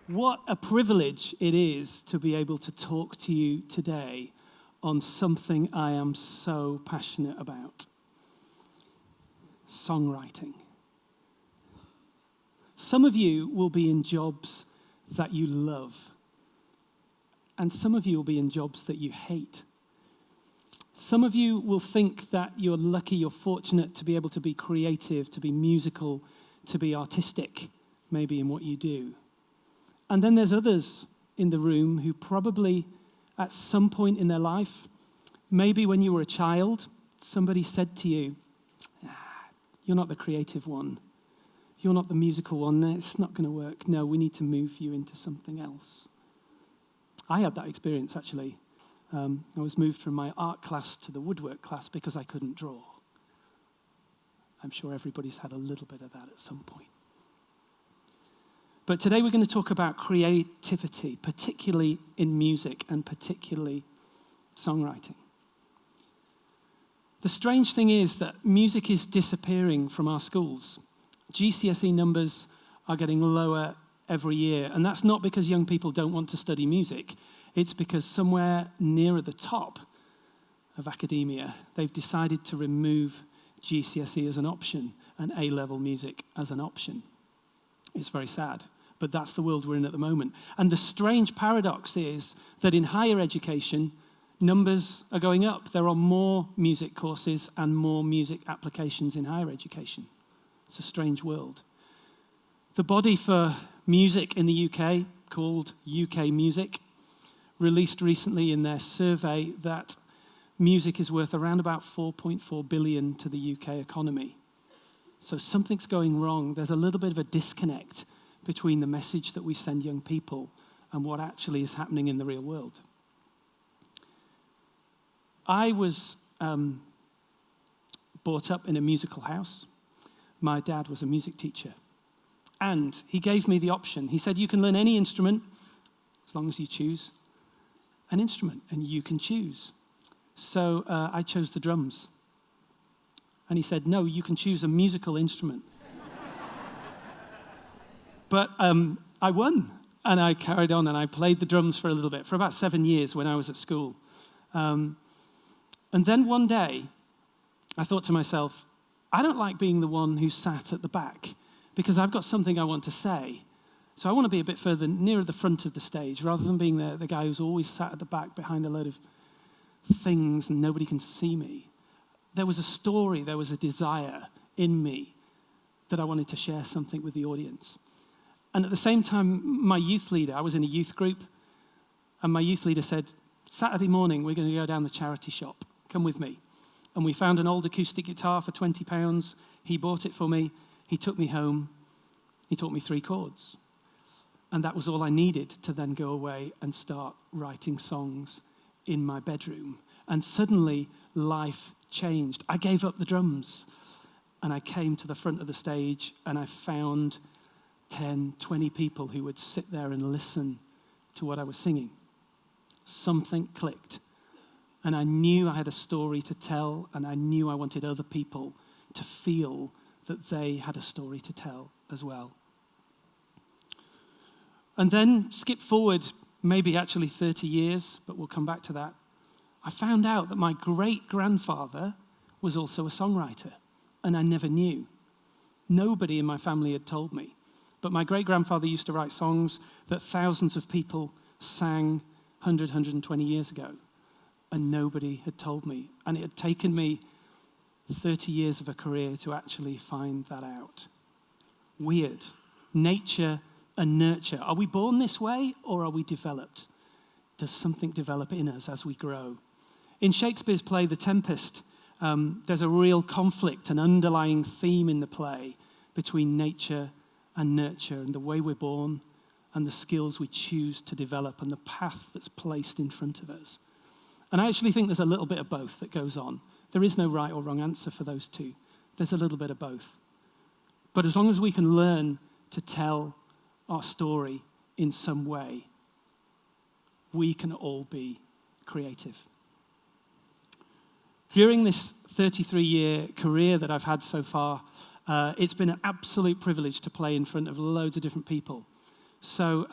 What a privilege it is to be able to talk to you today on something I am so passionate about. Songwriting. Some of you will be in jobs that you love, and some of you will be in jobs that you hate. Some of you will think that you're lucky, you're fortunate to be able to be creative, to be musical, to be artistic, maybe in what you do. And then there's others in the room who probably at some point in their life, maybe when you were a child, somebody said to you, you're not the creative one. You're not the musical one. It's not going to work. No, we need to move you into something else. I had that experience, actually. I was moved from my art class to the woodwork class because I couldn't draw. I'm sure everybody's had a little bit of that at some point. But today we're going to talk about creativity, particularly in music and particularly songwriting. The strange thing is that music is disappearing from our schools. GCSE numbers are getting lower every year, and that's not because young people don't want to study music. It's because somewhere nearer the top of academia, they've decided to remove GCSE as an option and A-level music as an option. It's very sad, but that's the world we're in at the moment. And the strange paradox is that in higher education, numbers are going up. There are more music courses and more music applications in higher education. It's a strange world. The body for music in the UK, called UK Music, released recently in their survey that music is worth around about 4.4 billion to the UK economy. So something's going wrong. There's a little bit of a disconnect between the message that we send young people and what actually is happening in the real world. I was brought up in a musical house. My dad was a music teacher. And he gave me the option. He said, you can learn any instrument as long as you choose an instrument, and you can choose. So I chose the drums. And he said, no, you can choose a musical instrument. But I won, and I carried on, and I played the drums for a little bit, for about 7 years when I was at school. And then one day, I thought to myself, I don't like being the one who sat at the back, because I've got something I want to say. So I want to be a bit further, nearer the front of the stage, rather than being the guy who's always sat at the back behind a load of things and nobody can see me. There was a story, there was a desire in me that I wanted to share something with the audience. And at the same time, my youth leader, I was in a youth group, and my youth leader said, Saturday morning, we're going to go down the charity shop. Come with me. And we found an old acoustic guitar for £20. He bought it for me. He took me home. He taught me 3 chords. And that was all I needed to then go away and start writing songs in my bedroom. And suddenly, life changed. I gave up the drums, and I came to the front of the stage, and I found 10, 20 people who would sit there and listen to what I was singing. Something clicked. And I knew I had a story to tell, and I knew I wanted other people to feel that they had a story to tell as well. And then skip forward maybe actually 30 years, but we'll come back to that. I found out that my great-grandfather was also a songwriter, and I never knew. Nobody in my family had told me. But my great-grandfather used to write songs that thousands of people sang 100, 120 years ago, and nobody had told me. And it had taken me 30 years of a career to actually find that out. Weird. Nature and nurture. Are we born this way, or are we developed? Does something develop in us as we grow? In Shakespeare's play, The Tempest, there's a real conflict, an underlying theme in the play between nature and nurture, and the way we're born and the skills we choose to develop and the path that's placed in front of us. And I actually think there's a little bit of both that goes on. There is no right or wrong answer for those two. There's a little bit of both. But as long as we can learn to tell our story in some way, we can all be creative. During this 33-year career that I've had so far, it's been an absolute privilege to play in front of loads of different people. So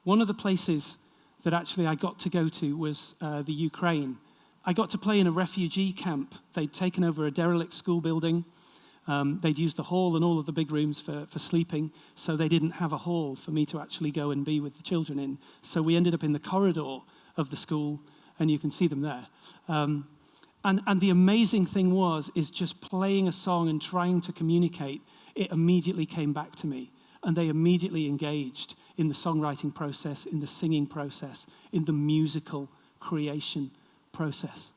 one of the places that actually I got to go to was the Ukraine. I got to play in a refugee camp. They'd taken over a derelict school building. They'd used the hall and all of the big rooms for sleeping, so they didn't have a hall for me to actually go and be with the children in. So we ended up in the corridor of the school, and you can see them there. And the amazing thing is just playing a song and trying to communicate, it immediately came back to me. And they immediately engaged in the songwriting process, in the singing process, in the musical creation process.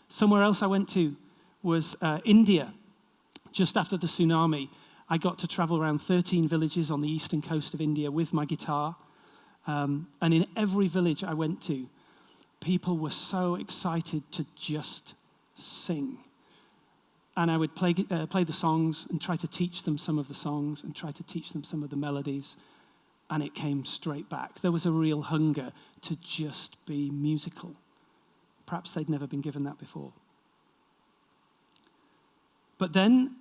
Somewhere else I went to was India. Just after the tsunami, I got to travel around 13 villages on the eastern coast of India with my guitar. And in every village I went to, people were so excited to just sing. And I would play the songs and try to teach them some of the songs and try to teach them some of the melodies. And it came straight back. There was a real hunger to just be musical. Perhaps they'd never been given that before. But then,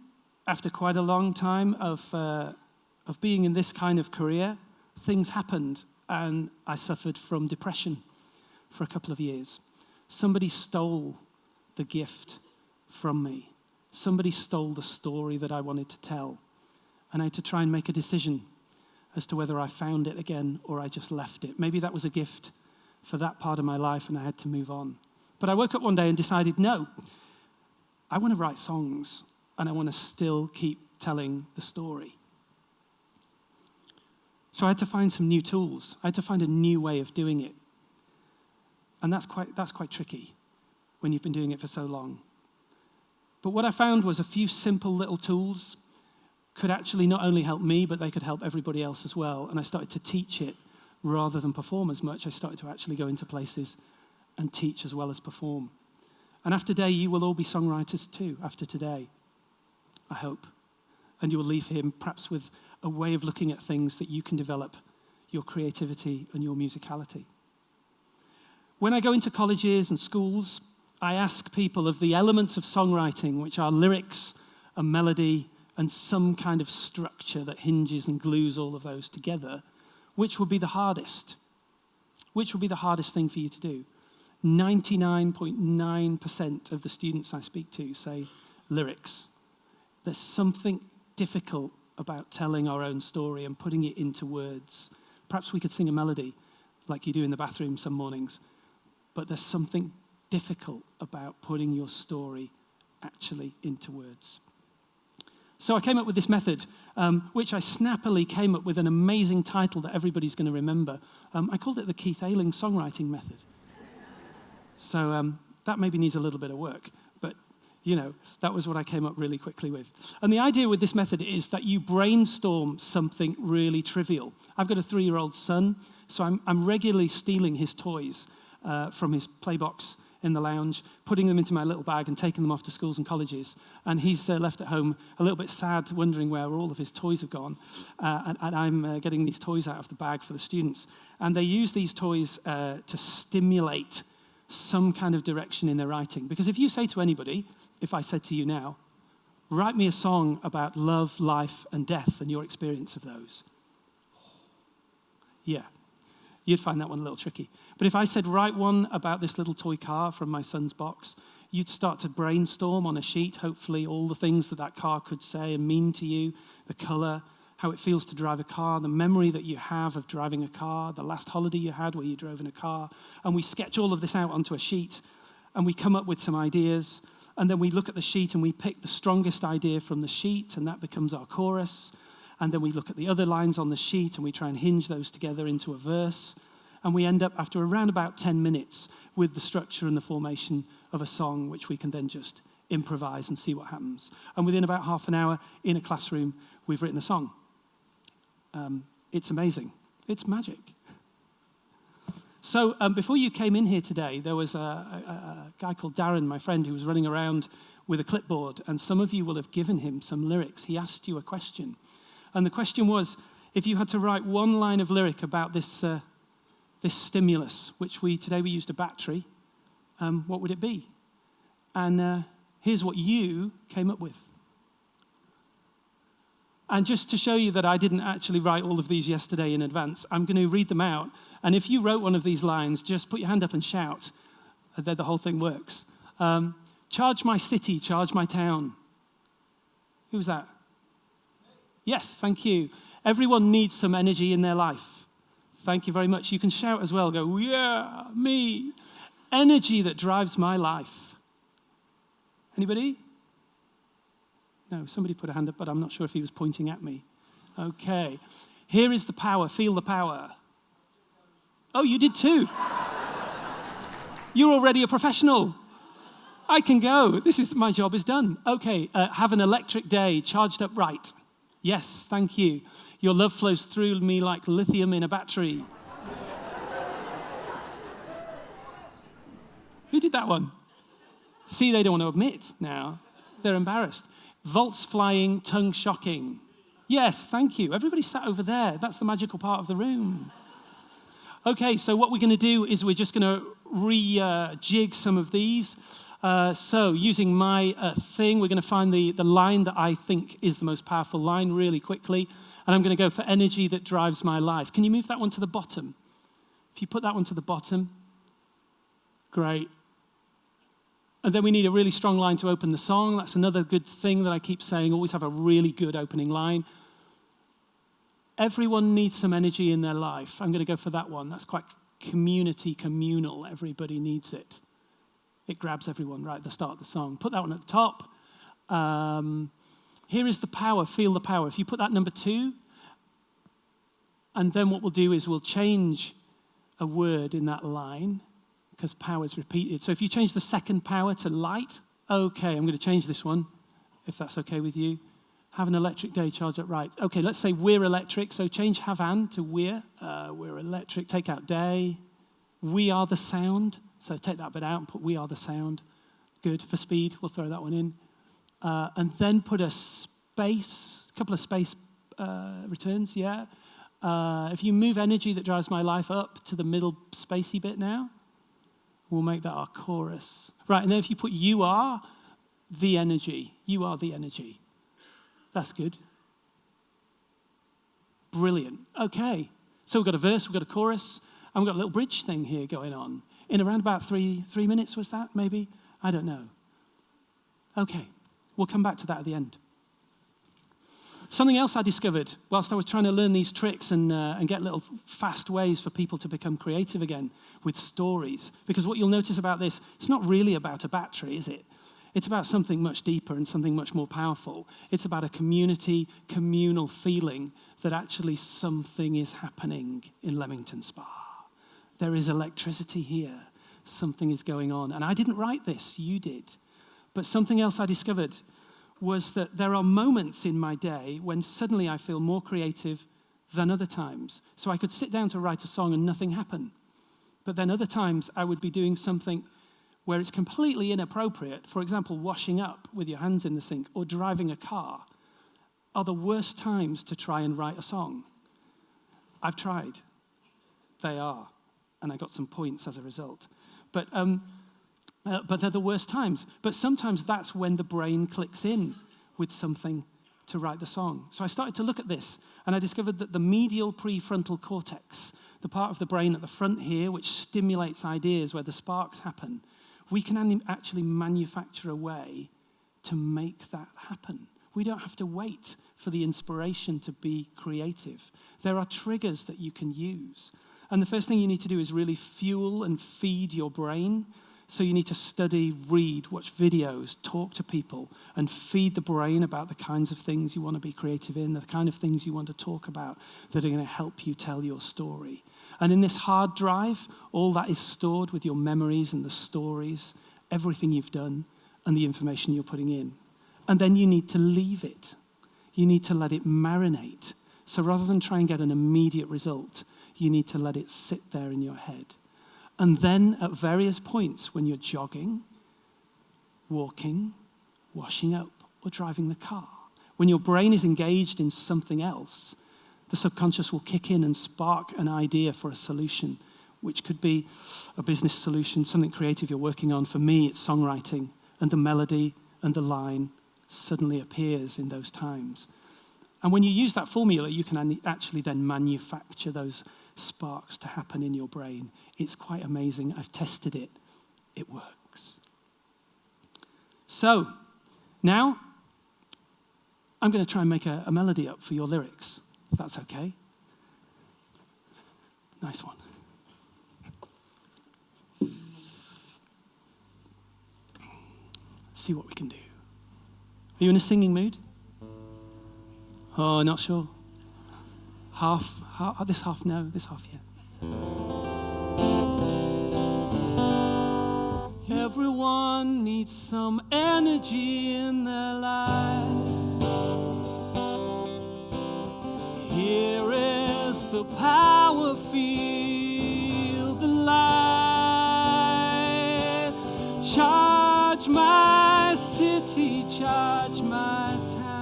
after quite a long time of being in this kind of career, things happened, and I suffered from depression for a couple of years. Somebody stole the gift from me. Somebody stole the story that I wanted to tell, and I had to try and make a decision as to whether I found it again or I just left it. Maybe that was a gift for that part of my life, and I had to move on. But I woke up one day and decided, no, I want to write songs, and I want to still keep telling the story. So I had to find some new tools. I had to find a new way of doing it. And that's quite tricky when you've been doing it for so long. But what I found was a few simple little tools could actually not only help me, but they could help everybody else as well. And I started to teach it rather than perform as much. I started to actually go into places and teach as well as perform. And after today, you will all be songwriters too, after today, I hope. And you will leave here perhaps with a way of looking at things that you can develop your creativity and your musicality. When I go into colleges and schools, I ask people of the elements of songwriting, which are lyrics, a melody, and some kind of structure that hinges and glues all of those together, which would be the hardest? Which would be the hardest thing for you to do? 99.9% of the students I speak to say lyrics. There's something difficult about telling our own story and putting it into words. Perhaps we could sing a melody like you do in the bathroom some mornings, but there's something difficult about putting your story actually into words. So I came up with this method, which I snappily came up with an amazing title that everybody's going to remember. I called it the Keith Ayling songwriting method. So that maybe needs a little bit of work, but that was what I came up really quickly with. And the idea with this method is that you brainstorm something really trivial. I've got a 3-year-old son, so I'm regularly stealing his toys from his playbox in the lounge, putting them into my little bag and taking them off to schools and colleges. And he's left at home a little bit sad, wondering where all of his toys have gone. And I'm getting these toys out of the bag for the students. And they use these toys to stimulate some kind of direction in their writing. Because if you say to anybody, if I said to you now, write me a song about love, life, and death and your experience of those. Yeah, you'd find that one a little tricky. But if I said, write one about this little toy car from my son's box, you'd start to brainstorm on a sheet, hopefully, all the things that car could say and mean to you, the color, how it feels to drive a car, the memory that you have of driving a car, the last holiday you had where you drove in a car. And we sketch all of this out onto a sheet, and we come up with some ideas, and then we look at the sheet and we pick the strongest idea from the sheet, and that becomes our chorus. And then we look at the other lines on the sheet and we try and hinge those together into a verse. And we end up, after around about 10 minutes, with the structure and the formation of a song, which we can then just improvise and see what happens. And within about half an hour in a classroom, we've written a song. It's amazing. It's magic. So before you came in here today, there was a guy called Darren, my friend, who was running around with a clipboard. And some of you will have given him some lyrics. He asked you a question. And the question was, if you had to write one line of lyric about this stimulus, which today we used a battery, what would it be? And here's what you came up with. And just to show you that I didn't actually write all of these yesterday in advance, I'm going to read them out. And if you wrote one of these lines, just put your hand up and shout. And then the whole thing works. Charge my city, charge my town. Who was that? Yes, thank you. Everyone needs some energy in their life. Thank you very much. You can shout as well. Go, yeah, me. Energy that drives my life. Anybody? No, somebody put a hand up, but I'm not sure if he was pointing at me. Okay. Here is the power. Feel the power. Oh, you did too. You're already a professional. I can go. My job is done. Okay. Have an electric day, charged up right. Yes, thank you. Your love flows through me like lithium in a battery. Who did that one? See, they don't want to admit now. They're embarrassed. Volts flying, tongue shocking. Yes, thank you. Everybody sat over there. That's the magical part of the room. Okay, so what we're going to do is we're just going to rejig some of these. So using my thing, we're going to find the line that I think is the most powerful line really quickly. And I'm going to go for energy that drives my life. Can you move that one to the bottom? If you put that one to the bottom, great. And then we need a really strong line to open the song. That's another good thing that I keep saying, always have a really good opening line. Everyone needs some energy in their life. I'm going to go for that one. That's quite communal. Everybody needs it. It grabs everyone right at the start of the song. Put that one at the top. Here is the power. Feel the power. If you put that number 2, and then what we'll do is we'll change a word in that line, because power is repeated. So if you change the second power to light, okay, I'm going to change this one, if that's okay with you. Have an electric day, charge up right. Okay, let's say we're electric, so change have an to we're. We're electric, take out day. We are the sound, so take that bit out and put we are the sound. Good, for speed, we'll throw that one in. And then put a couple of space returns, yeah. If you move energy that drives my life up to the middle spacey bit now, we'll make that our chorus. Right, and then if you put you are the energy. That's good. Brilliant. Okay, so we've got a verse, we've got a chorus, and we've got a little bridge thing here going on. In around about three minutes, was that, maybe? I don't know. Okay, we'll come back to that at the end. Something else I discovered whilst I was trying to learn these tricks and get little fast ways for people to become creative again with stories. Because what you'll notice about this, it's not really about a battery, is it? It's about something much deeper and something much more powerful. It's about a communal feeling that actually something is happening in Leamington Spa. There is electricity here. Something is going on. And I didn't write this, you did. But something else I discovered was that there are moments in my day when suddenly I feel more creative than other times. So I could sit down to write a song and nothing happened. But then other times I would be doing something where it's completely inappropriate. For example, washing up with your hands in the sink or driving a car are the worst times to try and write a song. I've tried. They are. And I got some points as a result. But they're the worst times. But sometimes that's when the brain clicks in with something to write the song. So I started to look at this, and I discovered that the medial prefrontal cortex, the part of the brain at the front here, which stimulates ideas where the sparks happen, we can actually manufacture a way to make that happen. We don't have to wait for the inspiration to be creative. There are triggers that you can use. And the first thing you need to do is really fuel and feed your brain. So you need to study, read, watch videos, talk to people, and feed the brain about the kinds of things you want to be creative in, the kind of things you want to talk about that are going to help you tell your story. And in this hard drive, all that is stored with your memories and the stories, everything you've done, and the information you're putting in. And then you need to leave it. You need to let it marinate. So rather than try and get an immediate result, you need to let it sit there in your head. And then at various points when you're jogging, walking, washing up, or driving the car, when your brain is engaged in something else, the subconscious will kick in and spark an idea for a solution, which could be a business solution, something creative you're working on. For me, it's songwriting, and the melody and the line suddenly appears in those times. And when you use that formula, you can actually then manufacture those sparks to happen in your brain. It's quite amazing. I've tested it. It works. So now I'm going to try and make a melody up for your lyrics, if that's okay. Nice one. See what we can do. Are you in a singing mood? Oh, not sure. Half, this half no, this half yeah. Everyone needs some energy in their life. Here is the power, feel the light. Charge my city, charge my town.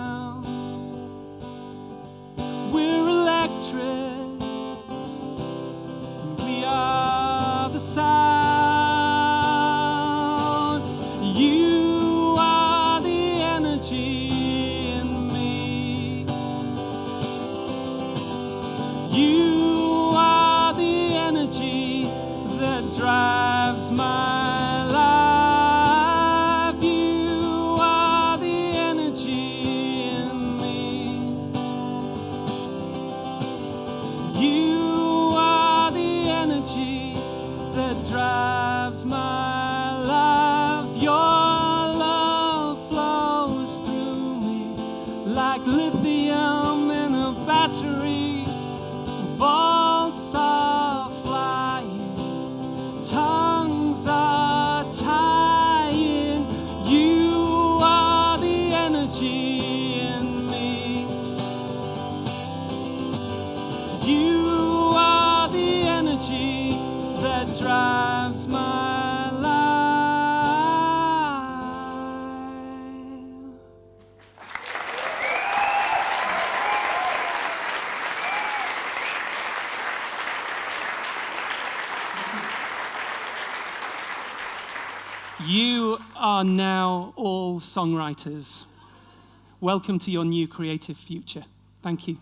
We're electric, we are the sound. You are the energy in me. You are the energy that drives my drives my life. Your love flows through me like lithium in a battery. Vaults are flying, tongues are tying. You are the energy in me. You are the energy that drives my life. You are now all songwriters. Welcome to your new creative future. Thank you.